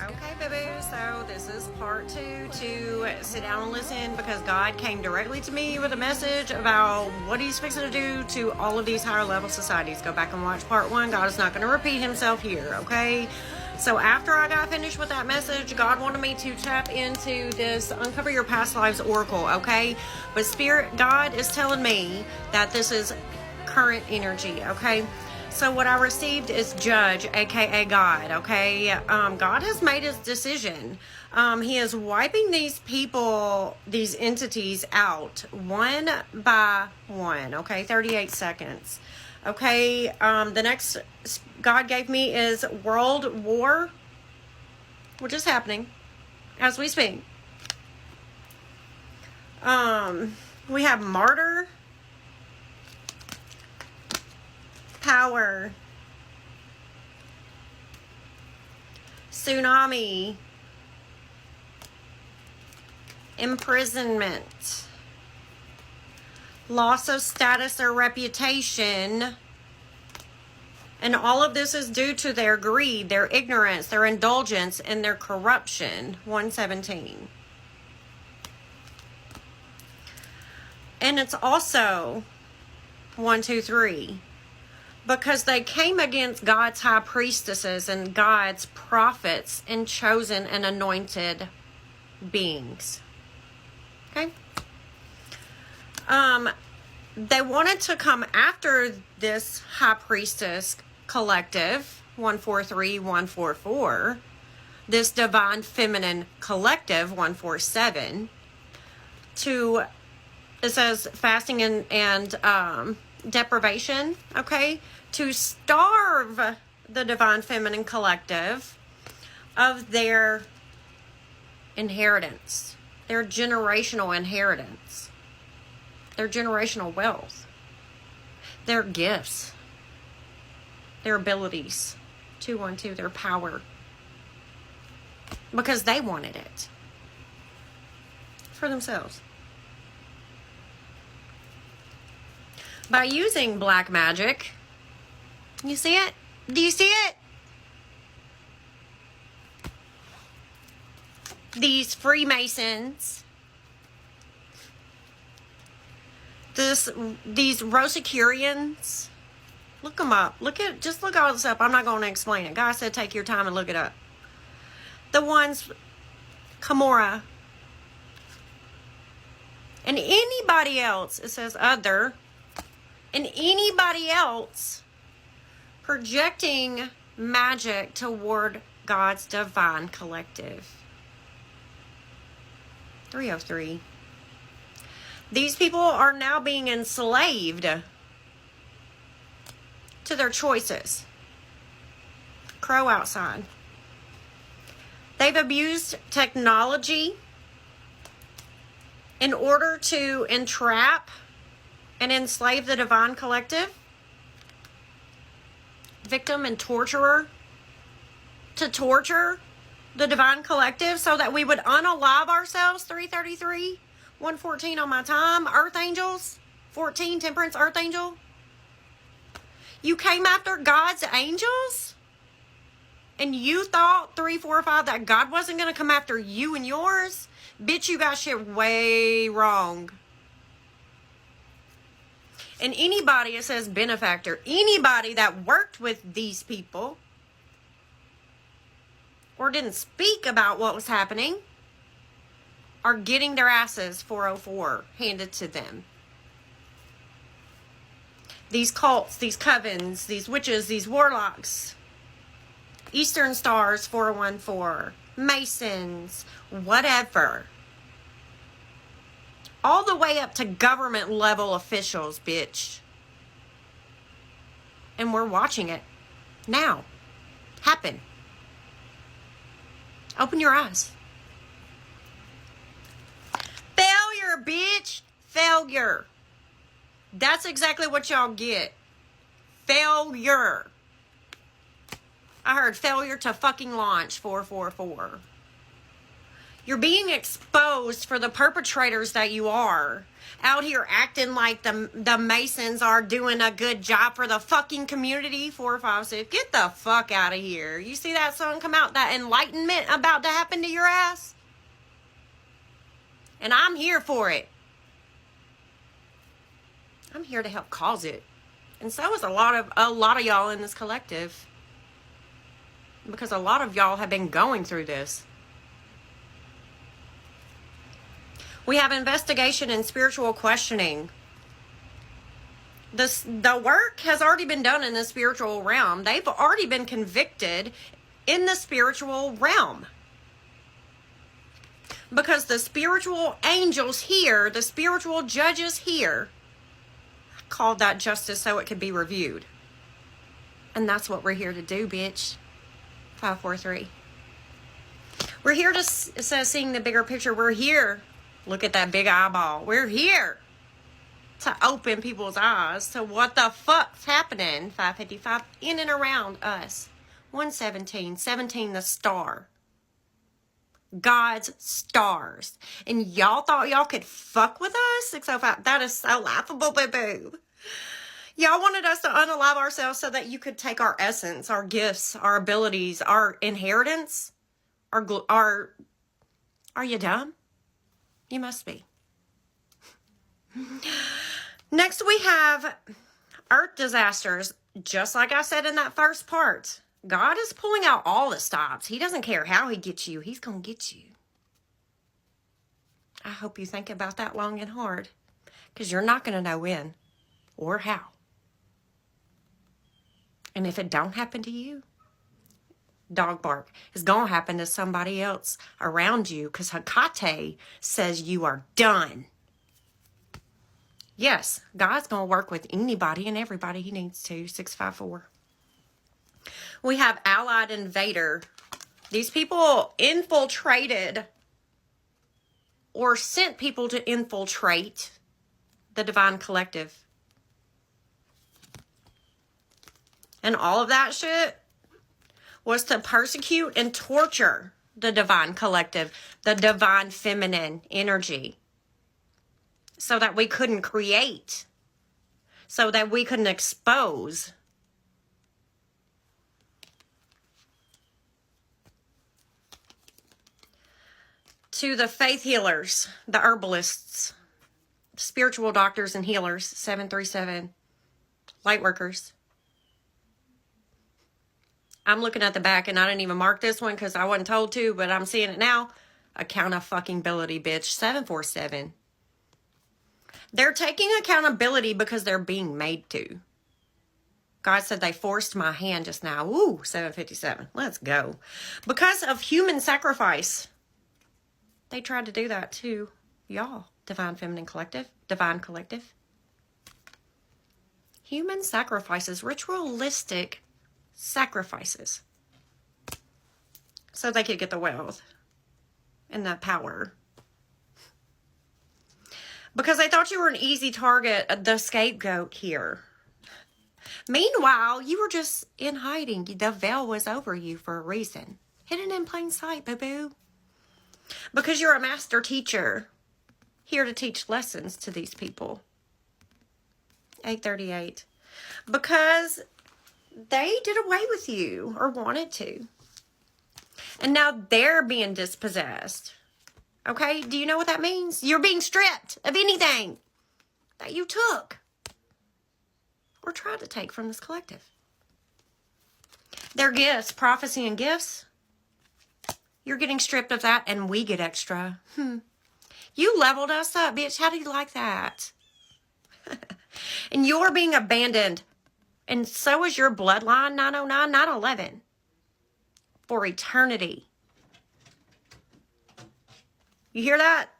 Okay, boo-boo, so this is part 2 to sit down and listen because God came directly to me with a message about what he's fixing to do to all of these higher level societies. Go back and watch part 1. God is not going to repeat himself here, okay? So after I got finished with that message, God wanted me to tap into this Uncover Your Past Lives Oracle, okay? But Spirit, God is telling me that this is current energy, okay? So what I received is Judge, aka God, okay? God has made his decision. He is wiping these people, these entities out one by one, okay? 38 seconds. Okay, the next God gave me is World War, which is happening as we speak. We have Martyr, Power, Tsunami, Imprisonment, Loss of status or reputation, and all of this is due to their greed, their ignorance, their indulgence, and their corruption. 117. And it's also 123. Because they came against God's high priestesses and God's prophets and chosen and anointed beings. Okay? They wanted to come after this high priestess collective, 143, 144, this divine feminine collective, 147, to, it says fasting and deprivation, okay, to starve the divine feminine collective of their inheritance, their generational inheritance, their generational wealth, their gifts, their abilities, 212, their power, because they wanted it for themselves. By using black magic, you see it? Do you see it? These Freemasons, these Rosicrucians, look them up. Just look all this up. I'm not going to explain it. God said take your time and look it up. The ones, Camorra, and anybody else, it says other, and anybody else projecting magic toward God's divine collective. 303. These people are now being enslaved to their choices. Crow outside. They've abused technology in order to entrap and enslave the divine collective, victim and torturer, to torture the divine collective so that we would unalive ourselves. 333, 114 on my time. Earth angels, 14, temperance, earth angel. You came after God's angels? And you thought, 3, 4, 5, that God wasn't going to come after you and yours? Bitch, you got shit way wrong. And anybody, it says benefactor, anybody that worked with these people or didn't speak about what was happening are getting their asses 404 handed to them. These cults, these covens, these witches, these warlocks, Eastern Stars 414, Masons, whatever. All the way up to government level officials, bitch. And we're watching it now happen. Open your eyes. Failure, bitch. Failure. That's exactly what y'all get. Failure. I heard failure to fucking launch 444. You're being exposed for the perpetrators that you are. Out here acting like the Masons are doing a good job for the fucking community. 4, 5, 6. Get the fuck out of here. You see that song come out? That enlightenment about to happen to your ass? And I'm here for it. I'm here to help cause it. And so is a lot of y'all in this collective. Because a lot of y'all have been going through this. We have investigation and spiritual questioning. The work has already been done in the spiritual realm. They've already been convicted in the spiritual realm. Because the spiritual angels here, the spiritual judges here, called that justice so it could be reviewed. And that's what we're here to do, bitch. 5, 4, 3. We're here to seeing the bigger picture. We're here. Look at that big eyeball. We're here to open people's eyes to what the fuck's happening. 555 in and around us. 117. 17 the star. God's stars. And y'all thought y'all could fuck with us? 605. That is so laughable, boo-boo. Y'all wanted us to unalive ourselves so that you could take our essence, our gifts, our abilities, our inheritance. Are you dumb? You must be. Next we have earth disasters. Just like I said in that first part, God is pulling out all the stops. He doesn't care how he gets you. He's going to get you. I hope you think about that long and hard, because you're not going to know when or how. And if it don't happen to you, dog bark, is going to happen to somebody else around you, because Hecate says you are done. Yes, God's going to work with anybody and everybody he needs to. 654. We have allied invader. These people infiltrated or sent people to infiltrate the divine collective. And all of that shit was to persecute and torture the divine collective, the divine feminine energy, so that we couldn't create, so that we couldn't expose. To the faith healers, the herbalists, spiritual doctors and healers, 737, light workers. I'm looking at the back, and I didn't even mark this one because I wasn't told to, but I'm seeing it now. Accountability, bitch. 747. They're taking accountability because they're being made to. God said they forced my hand just now. Ooh, 757. Let's go. Because of human sacrifice. They tried to do that to y'all. Divine Feminine Collective. Divine Collective. Human sacrifices. Ritualistic sacrifices, so they could get the wealth and the power, because they thought you were an easy target, the scapegoat here. Meanwhile, you were just in hiding. The veil was over you for a reason, hidden in plain sight, boo-boo, because you're a master teacher here to teach lessons to these people. 838. Because they did away with you, or wanted to. And now they're being dispossessed. Okay? Do you know what that means? You're being stripped of anything that you took or tried to take from this collective. Their gifts, prophecy and gifts, you're getting stripped of that, and we get extra. You leveled us up, bitch. How do you like that? And you're being abandoned. And so is your bloodline, 909, 911, for eternity. You hear that?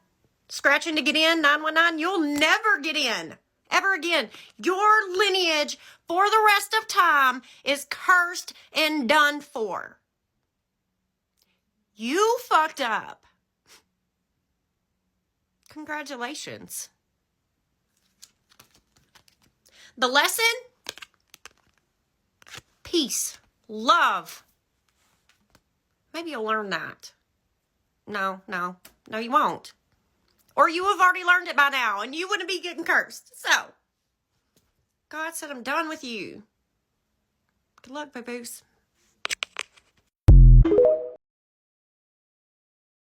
Scratching to get in, 919. You'll never get in, ever again. Your lineage for the rest of time is cursed and done for. You fucked up. Congratulations. The lesson? Peace, love. Maybe you'll learn that. No, you won't. Or you have already learned it by now, and you wouldn't be getting cursed. So, God said, I'm done with you. Good luck, boo-boos.